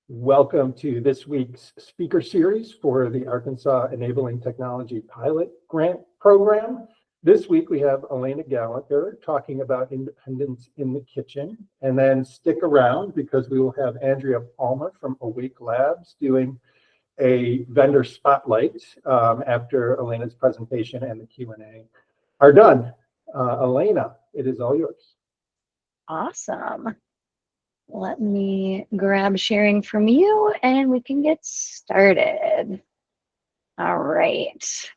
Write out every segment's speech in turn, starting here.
Welcome to this week's speaker series for the Arkansas Enabling Technology Pilot Grant Program. This week we have Alaina Gallagher talking about independence in the kitchen, and then stick around because we will have Andrea Palmer from Awake Labs doing a vendor spotlight after Alaina's presentation and the Q&A are done. Alaina, it is all yours. Awesome. Let me grab sharing from you and we can get started. All right.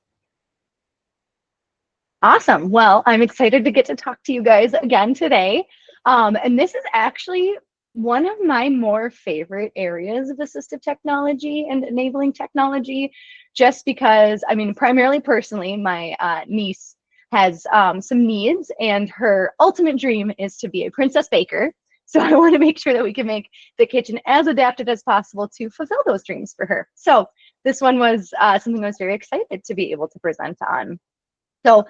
Awesome. Well, I'm excited to get to talk to you guys again today. And this is actually one of my more favorite areas of assistive technology and enabling technology, just because, primarily personally, my niece has some needs, and her ultimate dream is to be a princess baker. So I want to make sure that we can make the kitchen as adapted as possible to fulfill those dreams for her. So this one was something I was very excited to be able to present on. So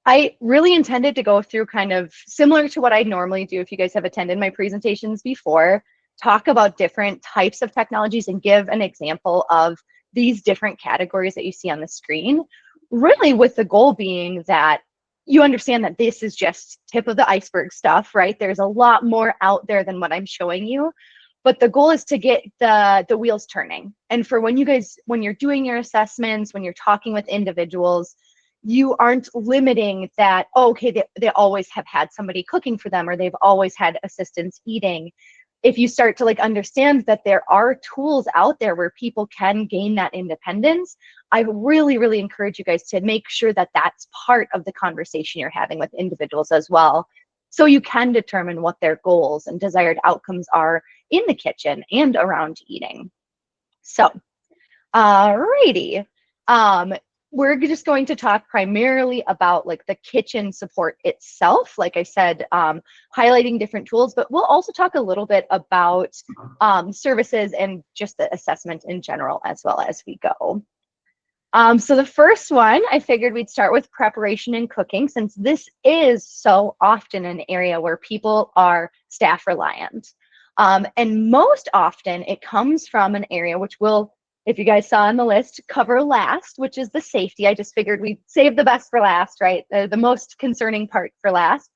I really intended to go through kind of similar to what I normally do if you guys have attended my presentations before, talk about different types of technologies and give an example of these different categories that you see on the screen, really with the goal being that you understand that this is just tip of the iceberg stuff, right? There's a lot more out there than what I'm showing you, but the goal is to get the wheels turning. And for when you're doing your assessments, when you're talking with individuals, you aren't limiting that, oh, okay, they always have had somebody cooking for them or they've always had assistance eating. If you start to understand that there are tools out there where people can gain that independence, I really, really encourage you guys to make sure that that's part of the conversation you're having with individuals as well. So you can determine what their goals and desired outcomes are in the kitchen and around eating. So, alrighty. We're just going to talk primarily about the kitchen support itself, like I said, highlighting different tools, but we'll also talk a little bit about services and just the assessment in general as well as we go. So the first one, I figured we'd start with preparation and cooking, since this is so often an area where people are staff reliant. And most often it comes from an area which will, if you guys saw on the list, cover last, which is the safety. I just figured we'd save the best for last, right? The most concerning part for last.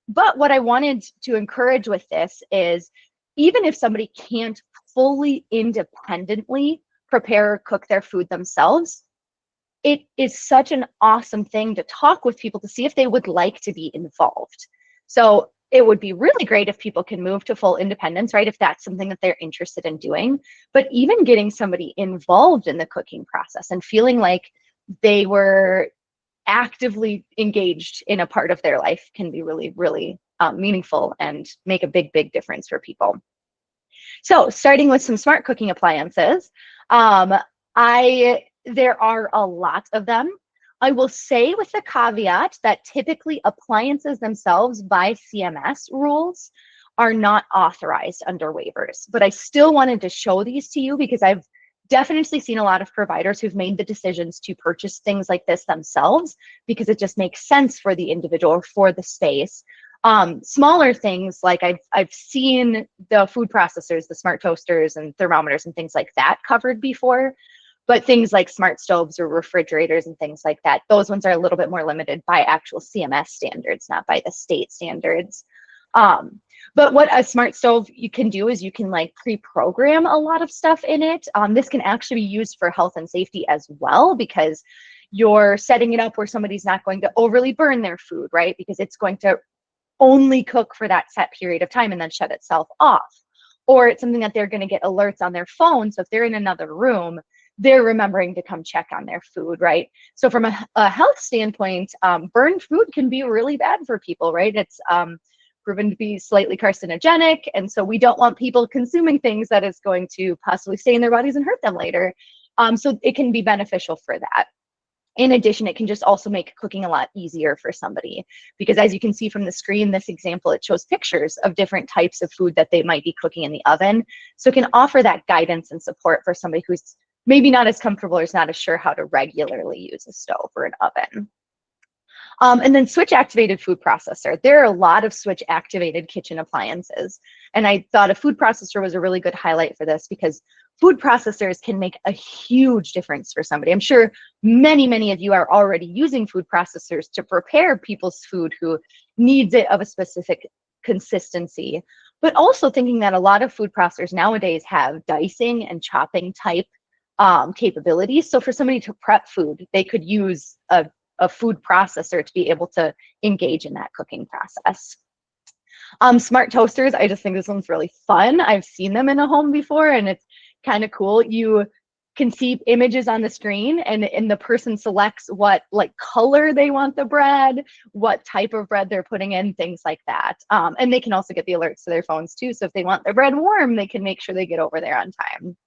But what I wanted to encourage with this is, even if somebody can't fully independently prepare or cook their food themselves, it is such an awesome thing to talk with people to see if they would like to be involved. So it would be really great if people can move to full independence, right? If that's something that they're interested in doing. But even getting somebody involved in the cooking process and feeling like they were actively engaged in a part of their life can be really, really meaningful and make a big, big difference for people. So starting with some smart cooking appliances, there are a lot of them. I will say with the caveat that typically appliances themselves by CMS rules are not authorized under waivers, but I still wanted to show these to you because I've definitely seen a lot of providers who've made the decisions to purchase things like this themselves because it just makes sense for the individual or for the space. Smaller things like I've seen the food processors, the smart toasters and thermometers and things like that covered before. But things like smart stoves or refrigerators and things like that, those ones are a little bit more limited by actual CMS standards, not by the state standards. But what a smart stove you can do is you can pre-program a lot of stuff in it. This can actually be used for health and safety as well, because you're setting it up where somebody's not going to overly burn their food, right? Because it's going to only cook for that set period of time and then shut itself off. Or it's something that they're going to get alerts on their phone. So if they're in another room, they're remembering to come check on their food, right? So from a health standpoint, burned food can be really bad for people, right? It's proven to be slightly carcinogenic. And so we don't want people consuming things that is going to possibly stay in their bodies and hurt them later. So it can be beneficial for that. In addition, it can just also make cooking a lot easier for somebody, because as you can see from the screen, this example, it shows pictures of different types of food that they might be cooking in the oven. So it can offer that guidance and support for somebody who's maybe not as comfortable or is not as sure how to regularly use a stove or an oven. And then switch activated food processor. There are a lot of switch activated kitchen appliances. And I thought a food processor was a really good highlight for this because food processors can make a huge difference for somebody. I'm sure many of you are already using food processors to prepare people's food who needs it of a specific consistency, but also thinking that a lot of food processors nowadays have dicing and chopping type capabilities. So for somebody to prep food, they could use a food processor to be able to engage in that cooking process. Smart toasters, I just think this one's really fun. I've seen them in a home before and it's kind of cool. You can see images on the screen and the person selects what like color they want the bread, what type of bread they're putting in, things like that. And they can also get the alerts to their phones too. So if they want their bread warm, they can make sure they get over there on time.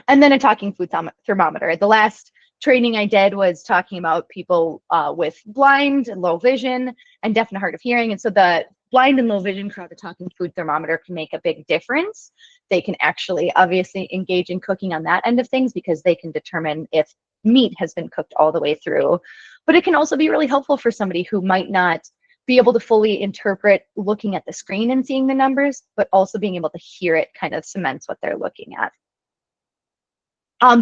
And then a talking food thermometer. The last training I did was talking about people with blind and low vision and deaf and hard of hearing. And so the blind and low vision crowd, the talking food thermometer can make a big difference. They can actually obviously engage in cooking on that end of things because they can determine if meat has been cooked all the way through. But it can also be really helpful for somebody who might not be able to fully interpret looking at the screen and seeing the numbers, but also being able to hear it kind of cements what they're looking at.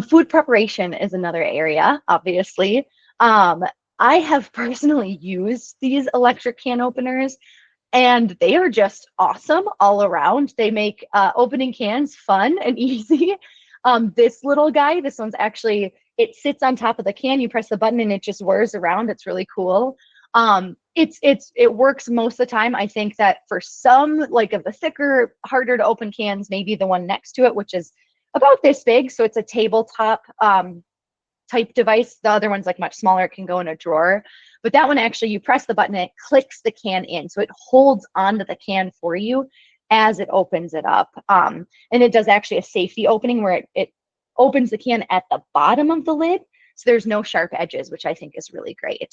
Food preparation is another area, obviously. I have personally used these electric can openers and they are just awesome all around. They make opening cans fun and easy. This little guy, this one's actually, it sits on top of the can. You press the button and it just whirs around. It's really cool. It works most of the time. I think that for some like of the thicker, harder to open cans, maybe the one next to it, which is about this big. So it's a tabletop type device. The other one's like much smaller. It can go in a drawer. But that one actually, you press the button and it clicks the can in. So it holds onto the can for you as it opens it up. And it does actually a safety opening where it opens the can at the bottom of the lid. So there's no sharp edges, which I think is really great.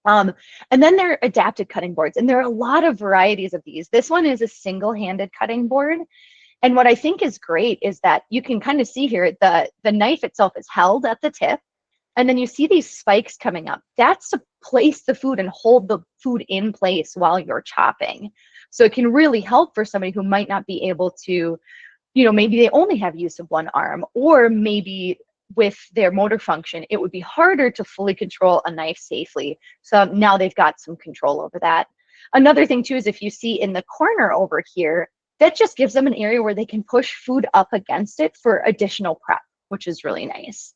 And then there are adapted cutting boards. And there are a lot of varieties of these. This one is a single-handed cutting board. And what I think is great is that you can kind of see here, the knife itself is held at the tip. And then you see these spikes coming up. That's to place the food and hold the food in place while you're chopping. So it can really help for somebody who might not be able to, you know, maybe they only have use of one arm, or maybe with their motor function, it would be harder to fully control a knife safely. So now they've got some control over that. Another thing too is if you see in the corner over here, that just gives them an area where they can push food up against it for additional prep, which is really nice.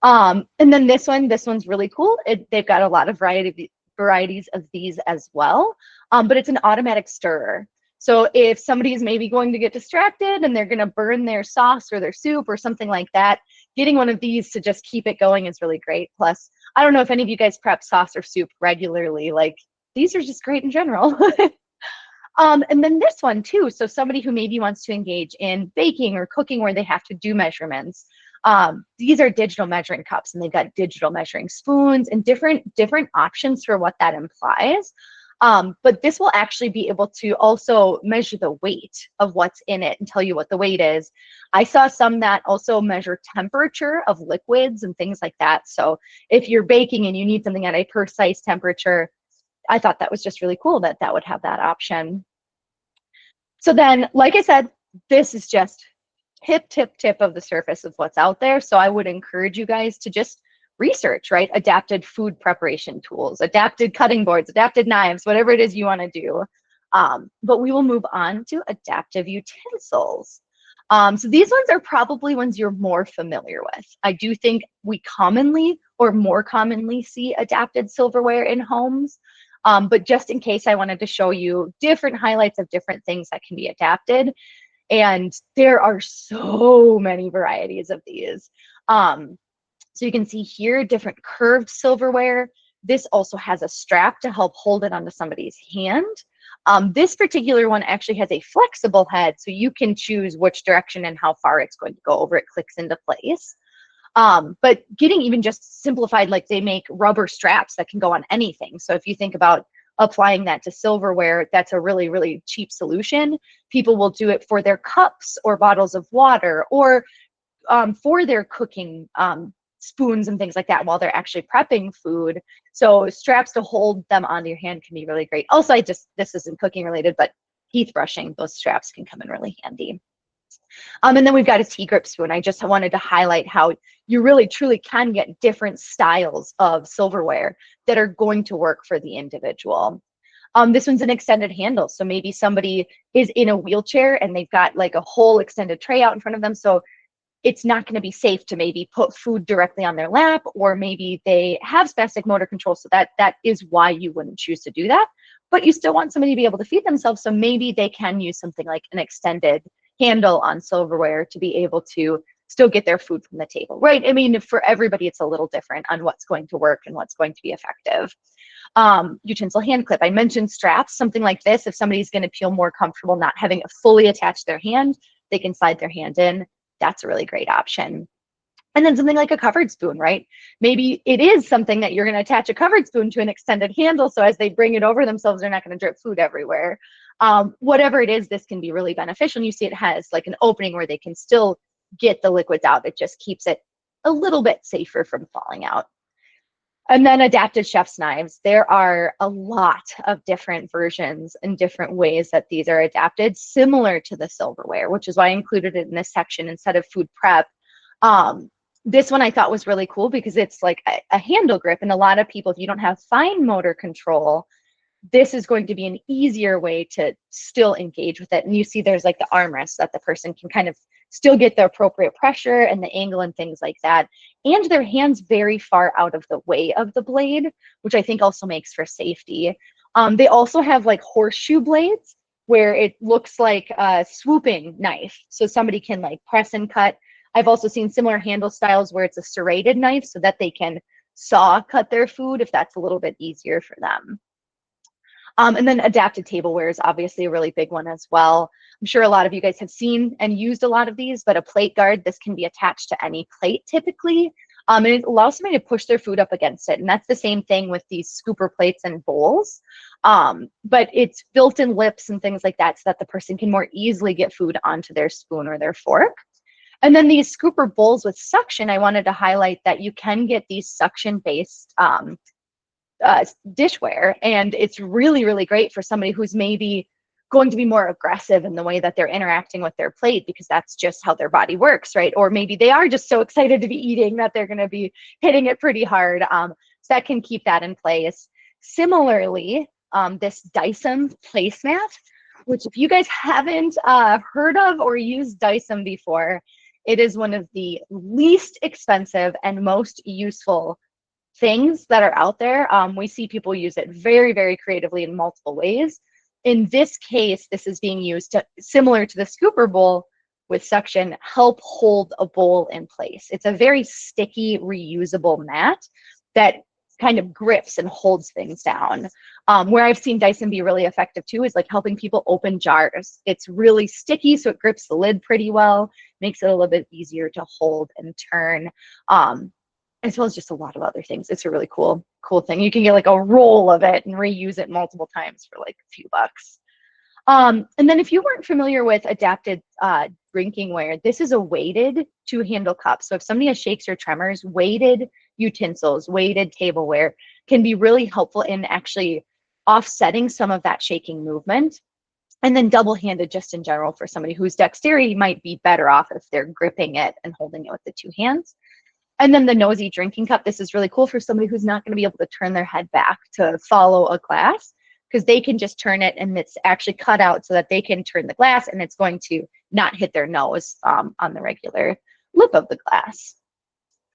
And then this one's really cool. They've got a lot of varieties of these as well, but it's an automatic stirrer. So if somebody's maybe going to get distracted and they're going to burn their sauce or their soup or something like that, getting one of these to just keep it going is really great. Plus, I don't know if any of you guys prep sauce or soup regularly, like these are just great in general. And then this one too. So somebody who maybe wants to engage in baking or cooking where they have to do measurements. These are digital measuring cups and they've got digital measuring spoons and different options for what that implies. But this will actually be able to also measure the weight of what's in it and tell you what the weight is. I saw some that also measure temperature of liquids and things like that. So if you're baking and you need something at a precise temperature, I thought that was just really cool that would have that option. So then, like I said, this is just tip of the surface of what's out there. So I would encourage you guys to just research, right? Adapted food preparation tools, adapted cutting boards, adapted knives, whatever it is you want to do. But we will move on to adaptive utensils. So these ones are probably ones you're more familiar with. I do think we commonly or more commonly see adapted silverware in homes. But just in case, I wanted to show you different highlights of different things that can be adapted. And there are so many varieties of these. So you can see here, different curved silverware. This also has a strap to help hold it onto somebody's hand. This particular one actually has a flexible head, so you can choose which direction and how far it's going to go over. It clicks into place. But getting even just simplified, like they make rubber straps that can go on anything. So if you think about applying that to silverware, that's a really, really cheap solution. People will do it for their cups or bottles of water or for their cooking spoons and things like that while they're actually prepping food. So straps to hold them onto your hand can be really great. Also, this isn't cooking related, but teeth brushing, those straps can come in really handy. And then we've got a tea grip spoon. I just wanted to highlight how you really truly can get different styles of silverware that are going to work for the individual. This one's an extended handle. So maybe somebody is in a wheelchair and they've got like a whole extended tray out in front of them. So it's not going to be safe to maybe put food directly on their lap, or maybe they have spastic motor control. So that is why you wouldn't choose to do that. But you still want somebody to be able to feed themselves. So maybe they can use something like an extended handle on silverware to be able to still get their food from the table, right? I mean, for everybody, it's a little different on what's going to work and what's going to be effective. Utensil hand clip. I mentioned straps, something like this. If somebody's going to feel more comfortable not having it fully attached to their hand, they can slide their hand in. That's a really great option. And then something like a covered spoon, right? Maybe it is something that you're going to attach a covered spoon to an extended handle. So as they bring it over themselves, they're not going to drip food everywhere. Whatever it is, this can be really beneficial. And you see it has like an opening where they can still get the liquids out. It just keeps it a little bit safer from falling out. And then adapted chef's knives. There are a lot of different versions and different ways that these are adapted, similar to the silverware, which is why I included it in this section instead of food prep. This one I thought was really cool because it's like a handle grip. And a lot of people, if you don't have fine motor control, this is going to be an easier way to still engage with it. And you see there's like the armrest that the person can kind of still get the appropriate pressure and the angle and things like that. And their hands very far out of the way of the blade, which I think also makes for safety. They also have like horseshoe blades where it looks like a swooping knife. So somebody can like press and cut. I've also seen similar handle styles where it's a serrated knife so that they can saw cut their food if that's a little bit easier for them. And then adapted tableware is obviously a really big one as well. I'm sure a lot of you guys have seen and used a lot of these, but a plate guard, this can be attached to any plate typically. And it allows somebody to push their food up against it. And that's the same thing with these scooper plates and bowls. But it's built-in lips and things like that so that the person can more easily get food onto their spoon or their fork. And then these scooper bowls with suction, I wanted to highlight that you can get these suction-based dishware, and it's really, really great for somebody who's maybe going to be more aggressive in the way that they're interacting with their plate because that's just how their body works, right? Or maybe they are just so excited to be eating that they're going to be hitting it pretty hard. So that can keep that in place. Similarly, this Dyson placemat, which if you guys haven't heard of or used Dyson before, it is one of the least expensive and most useful things that are out there. We see people use it very, very creatively in multiple ways. In this case, this is being used to, similar to the scooper bowl with suction, help hold a bowl in place. It's a very sticky, reusable mat that kind of grips and holds things down. Where I've seen Dyson be really effective too is like helping people open jars. It's really sticky, so it grips the lid pretty well, makes it a little bit easier to hold and turn. As well as just a lot of other things. It's a really cool thing. You can get like a roll of it and reuse it multiple times for like a few bucks. And then if you weren't familiar with adapted drinking ware, this is a weighted two-handle cup. So if somebody has shakes or tremors, weighted utensils, weighted tableware can be really helpful in actually offsetting some of that shaking movement. And then double-handed just in general for somebody whose dexterity might be better off if they're gripping it and holding it with the two hands. And then the nosy drinking cup, this is really cool for somebody who's not going to be able to turn their head back to follow a glass, because they can just turn it and it's actually cut out so that they can turn the glass and it's going to not hit their nose on the regular lip of the glass.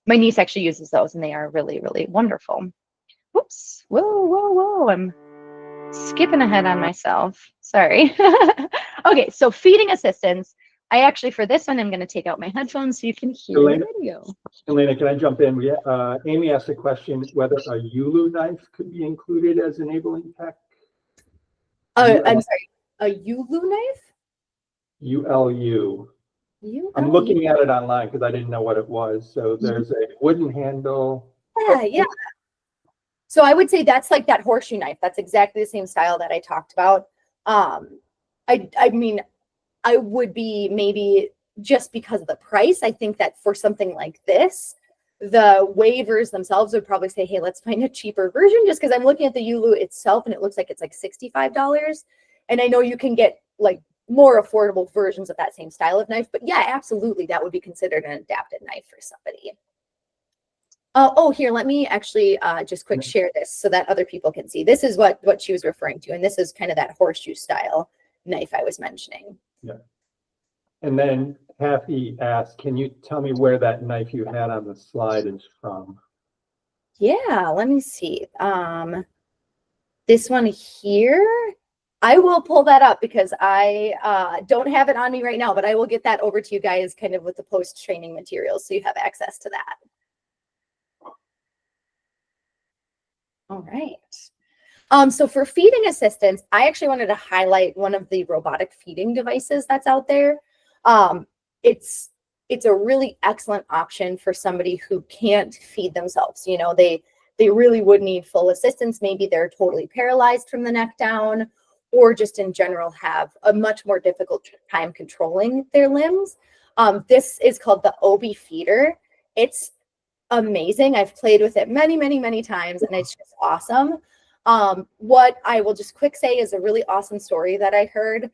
My niece actually uses those and they are really, really wonderful. Whoops, whoa, I'm skipping ahead on myself. Sorry. Okay, so feeding assistance. I actually, for this one, I'm going to take out my headphones so you can hear the video. Alaina, can I jump in? Amy asked a question whether a Ulu knife could be included as enabling tech. I'm sorry, a Ulu knife? ULU. I'm looking at it online because I didn't know what it was. So there's a wooden handle. Yeah. So I would say that's like that horseshoe knife. That's exactly the same style that I talked about. I mean, I would be maybe just because of the price. I think that for something like this, The waivers themselves would probably say, hey, let's find a cheaper version, just because I'm looking at the Yulu itself and it looks like it's like $65. And I know you can get like more affordable versions of that same style of knife, but yeah, absolutely, that would be considered an adapted knife for somebody. Oh, here, let me actually just quick share this so that other people can see. This is what she was referring to, and this is kind of that horseshoe style knife I was mentioning. Yeah. And then Kathy asked, can you tell me where that knife you had on the slide is from? Yeah, let me see. This one here, I will pull that up because I don't have it on me right now, but I will get that over to you guys kind of with the post-training materials so you have access to that. All right. So for feeding assistance, I actually wanted to highlight one of the robotic feeding devices that's out there. It's a really excellent option for somebody who can't feed themselves. You know, they really would need full assistance. Maybe they're totally paralyzed from the neck down, or just in general have a much more difficult time controlling their limbs. This is called the Obi Feeder. It's amazing. I've played with it many, many, many times, and it's just awesome. What I will just quick say is a really awesome story that I heard,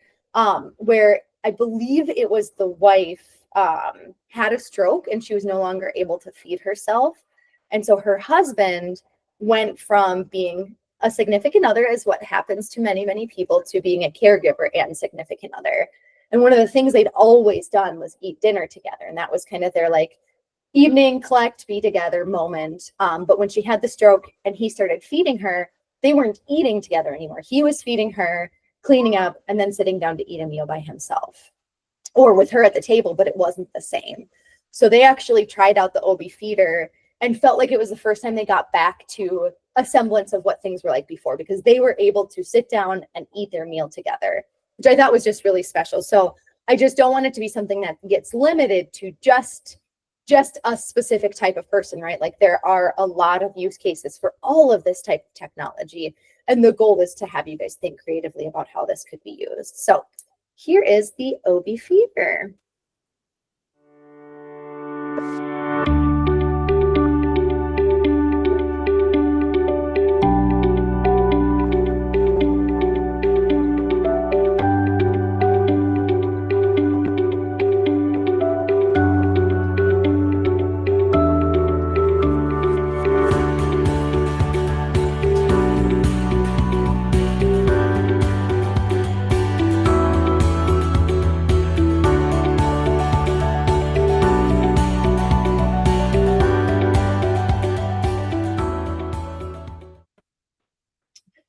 where I believe it was the wife had a stroke and she was no longer able to feed herself. And so her husband went from being a significant other, as what happens to many, many people, to being a caregiver and significant other. And one of the things they'd always done was eat dinner together. And that was kind of their like evening collect, be together moment. But when she had the stroke and he started feeding her, they weren't eating together anymore. He was feeding her, cleaning up, and then sitting down to eat a meal by himself, or with her at the table, but it wasn't the same. So they actually tried out the Obi Feeder and felt like it was the first time they got back to a semblance of what things were like before, because they were able to sit down and eat their meal together, which I thought was just really special. So I just don't want it to be something that gets limited to just a specific type of person, right? Like there are a lot of use cases for all of this type of technology. And the goal is to have you guys think creatively about how this could be used. So here is the Obi Feeder.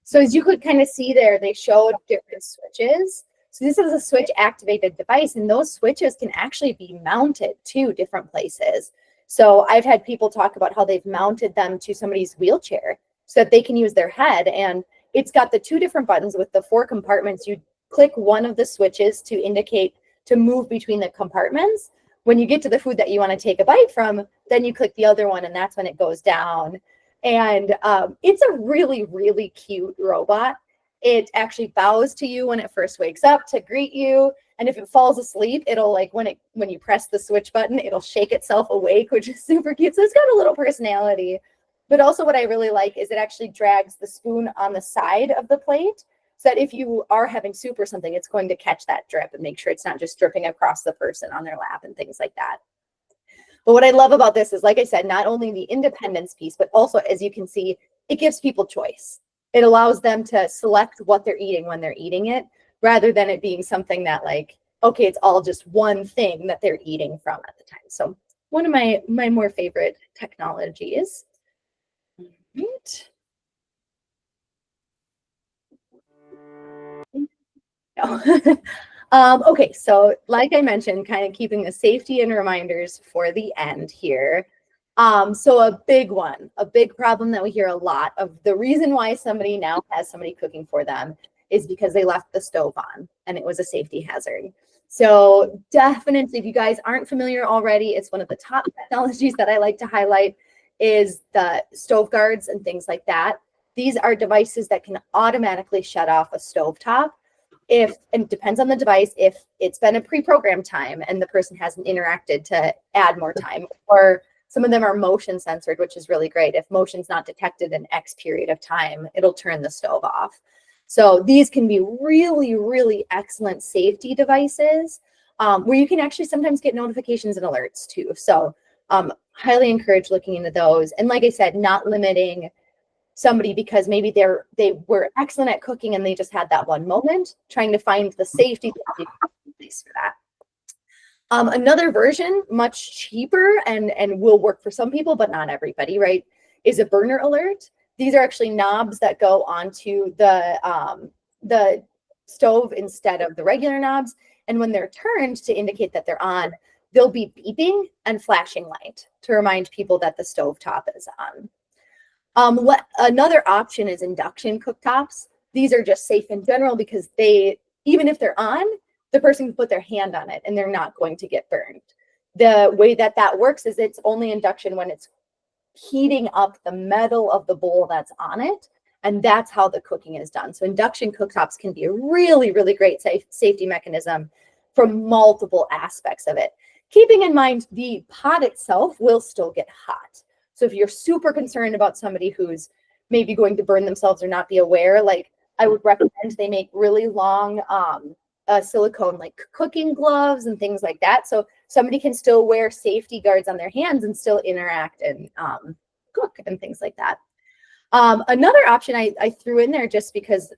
So as you could kind of see there, they showed different switches. So this is a switch activated device, and those switches can actually be mounted to different places. So I've had people talk about how they've mounted them to somebody's wheelchair so that they can use their head. And it's got the two different buttons with the 4 compartments. You click one of the switches to indicate to move between the compartments. When you get to the food that you want to take a bite from, then you click the other one, and that's when it goes down. And it's a really, really cute robot. It actually bows to you when it first wakes up to greet you. And if it falls asleep, it'll like when you press the switch button, it'll shake itself awake, which is super cute. So it's got a little personality. But also what I really like is it actually drags the spoon on the side of the plate so that if you are having soup or something, it's going to catch that drip and make sure it's not just dripping across the person on their lap and things like that. But what I love about this is, like I said, not only the independence piece, but also, as you can see, it gives people choice. It allows them to select what they're eating when they're eating it, rather than it being something that like, okay, it's all just one thing that they're eating from at the time. So one of my more favorite technologies. Right. Okay, so like I mentioned, kind of keeping the safety and reminders for the end here. So a big problem that we hear a lot of, the reason why somebody now has somebody cooking for them is because they left the stove on and it was a safety hazard. So definitely, if you guys aren't familiar already, it's one of the top technologies that I like to highlight is the stove guards and things like that. These are devices that can automatically shut off a stovetop and it depends on the device, if it's been a pre-programmed time and the person hasn't interacted to add more time, or Some of them are motion censored, which is really great. If motion's not detected in X period of time, it'll turn the stove off. So these can be really, really excellent safety devices where you can actually sometimes get notifications and alerts too. So highly encourage looking into those. And like I said, not limiting somebody because maybe they were excellent at cooking and they just had that one moment, trying to find the safety place for that. Another version, much cheaper and will work for some people, but not everybody, right, is a burner alert. These are actually knobs that go onto the stove instead of the regular knobs. And when they're turned to indicate that they're on, they'll be beeping and flashing light to remind people that the stove top is on. Another option is induction cooktops. These are just safe in general because even if they're on, the person can put their hand on it and they're not going to get burned. The way that works is it's only induction when it's heating up the metal of the bowl that's on it. And that's how the cooking is done. So induction cooktops can be a really, really great safety mechanism for multiple aspects of it. Keeping in mind the pot itself will still get hot. So if you're super concerned about somebody who's maybe going to burn themselves or not be aware, like I would recommend they make really long silicone like cooking gloves and things like that. So somebody can still wear safety guards on their hands and still interact and cook and things like that. Another option I threw in there just because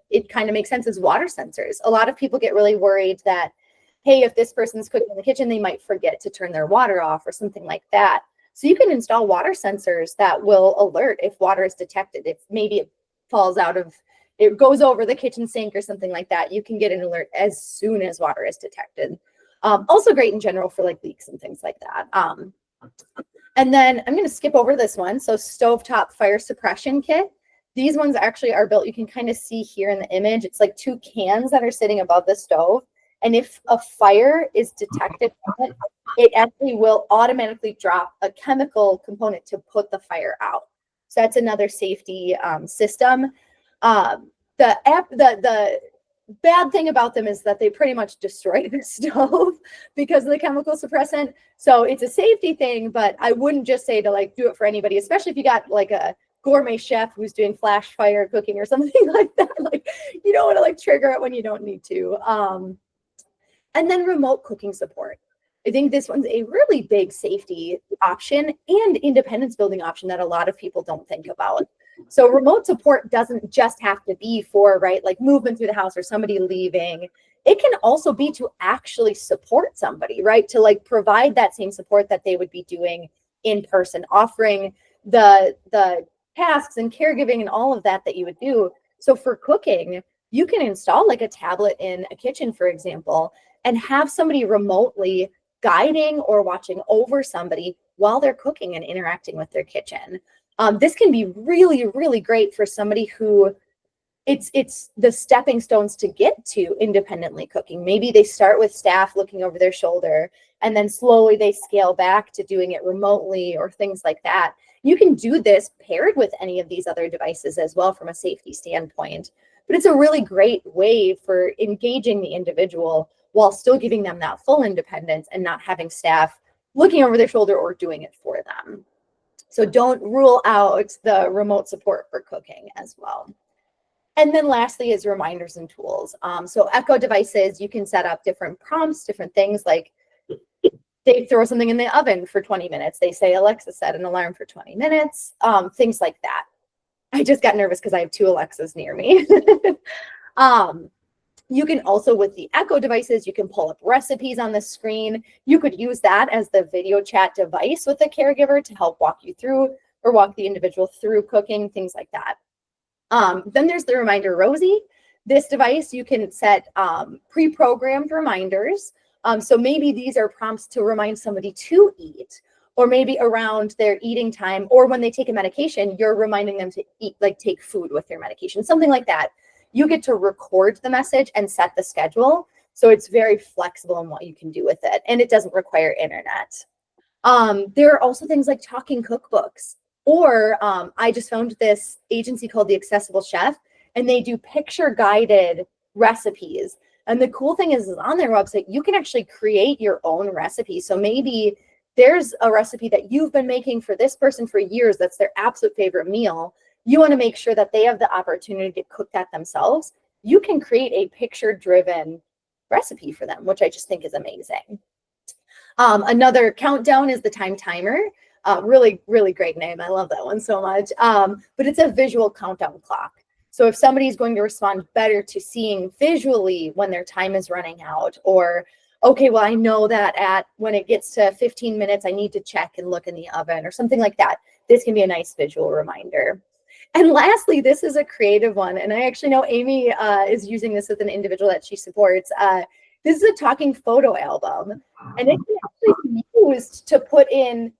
it kind of makes sense is water sensors. A lot of people get really worried that, hey, if this person's cooking in the kitchen, they might forget to turn their water off or something like that. So you can install water sensors that will alert if water is detected. If maybe it falls out of, it goes over the kitchen sink or something like that, you can get an alert as soon as water is detected. Also great in general for like leaks and things like that. And then I'm going to skip over this one. So stovetop fire suppression kit. These ones actually are built, you can kind of see here in the image, it's like 2 cans that are sitting above the stove. And if a fire is detected from it, it actually will automatically drop a chemical component to put the fire out. So that's another safety system. The bad thing about them is that they pretty much destroy the stove because of the chemical suppressant. So it's a safety thing, but I wouldn't just say to like do it for anybody, especially if you got like a gourmet chef who's doing flash fire cooking or something like that. Like you don't want to like trigger it when you don't need to. And then remote cooking support. I think this one's a really big safety option and independence building option that a lot of people don't think about. So remote support doesn't just have to be for, right, like movement through the house or somebody leaving. It can also be to actually support somebody, right? To like provide that same support that they would be doing in person, offering the tasks and caregiving and all of that you would do. So for cooking, you can install like a tablet in a kitchen, for example, and have somebody remotely guiding or watching over somebody while they're cooking and interacting with their kitchen. This can be really, really great for somebody who it's the stepping stones to get to independently cooking. Maybe they start with staff looking over their shoulder and then slowly they scale back to doing it remotely or things like that. You can do this paired with any of these other devices as well from a safety standpoint. But it's a really great way for engaging the individual while still giving them that full independence and not having staff looking over their shoulder or doing it for them. So don't rule out the remote support for cooking as well. And then lastly is reminders and tools. So Echo devices, you can set up different prompts, different things like they throw something in the oven for 20 minutes. They say, Alexa, set an alarm for 20 minutes, things like that. I just got nervous because I have 2 Alexas near me. You can also, with the Echo devices, you can pull up recipes on the screen. You could use that as the video chat device with a caregiver to help walk you through or walk the individual through cooking, things like that. Then there's the Reminder Rosie. This device, you can set pre-programmed reminders. So maybe these are prompts to remind somebody to eat, or maybe around their eating time, or when they take a medication, you're reminding them to eat, like take food with their medication, something like that. You get to record the message and set the schedule. So it's very flexible in what you can do with it. And it doesn't require internet. There are also things like talking cookbooks. Or I just found this agency called The Accessible Chef, and they do picture guided recipes. And the cool thing is on their website, you can actually create your own recipe. So maybe there's a recipe that you've been making for this person for years that's their absolute favorite meal. You want to make sure that they have the opportunity to cook that themselves. You can create a picture-driven recipe for them, which I just think is amazing. Another countdown is the time timer. Really, really great name. I love that one so much. But it's a visual countdown clock. So if somebody's going to respond better to seeing visually when their time is running out, or, okay, well, I know that when it gets to 15 minutes, I need to check and look in the oven or something like that. This can be a nice visual reminder. And lastly, this is a creative one. And I actually know Amy is using this with an individual that she supports. This is a talking photo album. And it can actually be used to put in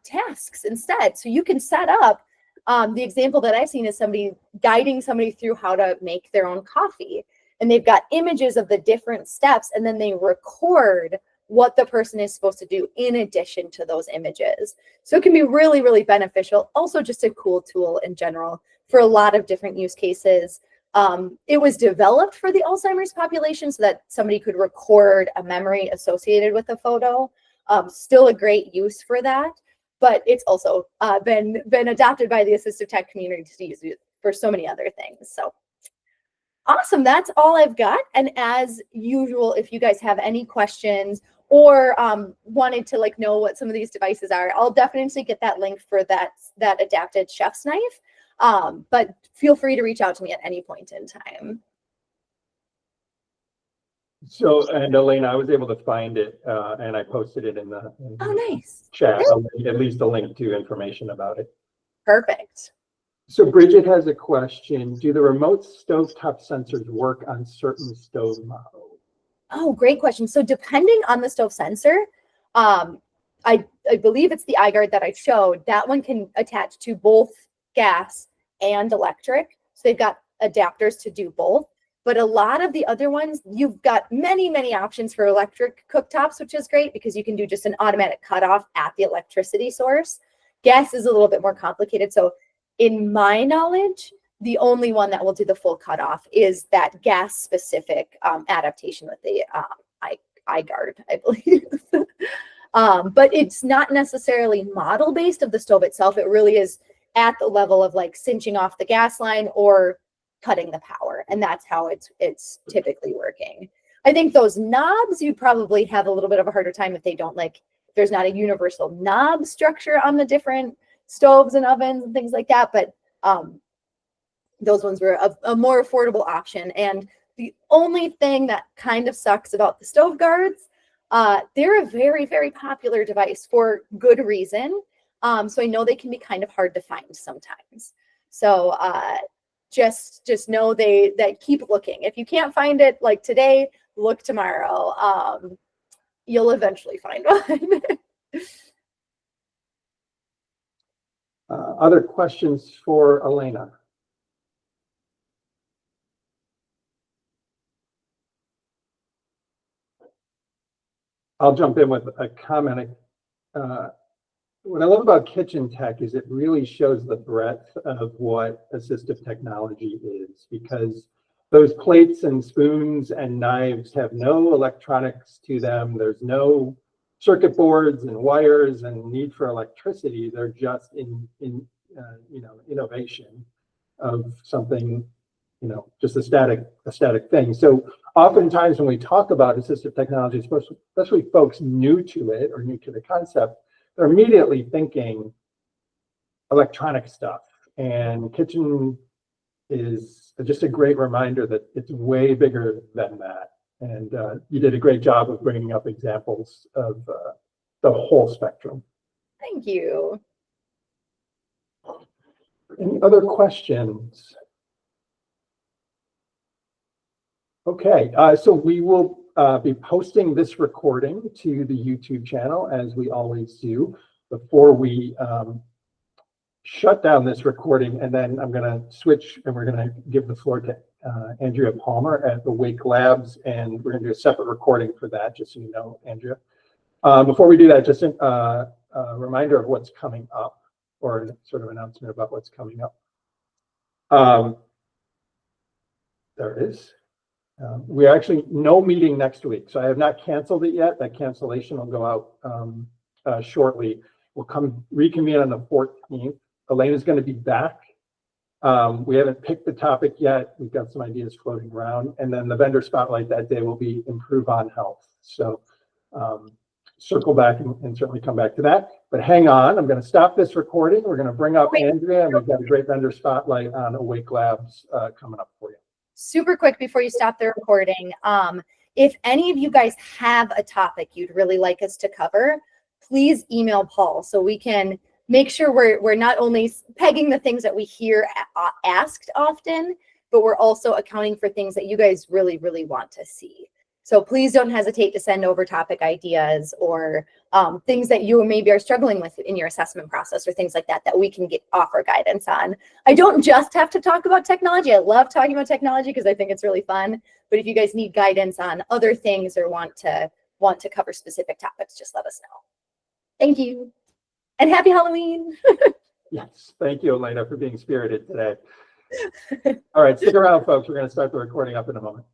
tasks instead. So you can set up, the example that I've seen is somebody guiding somebody through how to make their own coffee. And they've got images of the different steps, and then they record what the person is supposed to do in addition to those images. So it can be really, really beneficial. Also just a cool tool in general for a lot of different use cases. It was developed for the Alzheimer's population so that somebody could record a memory associated with a photo. Still a great use for that, but it's also been adopted by the assistive tech community to use it for so many other things. So awesome, that's all I've got. And as usual, if you guys have any questions or wanted to know what some of these devices are, I'll definitely get that link for that adapted chef's knife. But feel free to reach out to me at any point in time. So, and Alaina, I was able to find it and I posted it in the Nice chat, at least a link to information about it. Perfect. So Bridget has a question. Do the remote stovetop sensors work on certain stove models? Oh, great question. So depending on the stove sensor, I believe it's the iGuard that I showed. That one can attach to both gas and electric. So they've got adapters to do both. But a lot of the other ones, you've got many, many options for electric cooktops, which is great because you can do just an automatic cutoff at the electricity source. Gas is a little bit more complicated. So in my knowledge, the only one that will do the full cutoff is that gas specific adaptation with the iGuard, I believe. But it's not necessarily model based of the stove itself. It really is at the level of cinching off the gas line or cutting the power. And that's how it's typically working. I think those knobs, you'd probably have a little bit of a harder time if they don't there's not a universal knob structure on the different stoves and ovens and things like that. But those ones were a more affordable option. And the only thing that kind of sucks about the stove guards, they're a very, very popular device for good reason. So I know they can be kind of hard to find sometimes. So just know that keep looking. If you can't find it today, look tomorrow. You'll eventually find one. Other questions for Alaina? I'll jump in with a comment. What I love about kitchen tech is it really shows the breadth of what assistive technology is, because those plates and spoons and knives have no electronics to them. There's no circuit boards and wires and need for electricity. They're just innovation of something, just a static thing. So oftentimes when we talk about assistive technology, especially folks new to it or new to the concept, they're immediately thinking electronic stuff. And kitchen is just a great reminder that it's way bigger than that. And you did a great job of bringing up examples of the whole spectrum. Thank you. Any other questions? Okay, so we will be posting this recording to the YouTube channel, as we always do, before we shut down this recording. And then I'm going to switch and we're going to give the floor to Andrea Palmer at the Wake Labs, and we're going to do a separate recording for that, just so you know, Andrea. Before we do that, just a reminder of what's coming up, or sort of announcement about what's coming up. There it is. We're actually no meeting next week, so I have not canceled it yet. That cancellation will go out shortly. We'll reconvene on the 14th. Elena's going to be back. We haven't picked the topic yet. We've got some ideas floating around. And then the vendor spotlight that day will be Improve on Health. So circle back and certainly come back to that. But hang on, I'm going to stop this recording. We're going to bring up Andrea, and we've got a great vendor spotlight on Awake Labs coming up for you. Super quick before you stop the recording. If any of you guys have a topic you'd really like us to cover, please email Paul so we can make sure we're not only pegging the things that we hear asked often, but we're also accounting for things that you guys really, really want to see. So please don't hesitate to send over topic ideas or things that you maybe are struggling with in your assessment process or things like that that we can offer guidance on. I don't just have to talk about technology. I love talking about technology because I think it's really fun. But if you guys need guidance on other things or want to cover specific topics, just let us know. Thank you. And happy Halloween. Yes, thank you, Alaina, for being spirited today. All right, stick around, folks. We're going to start the recording up in a moment.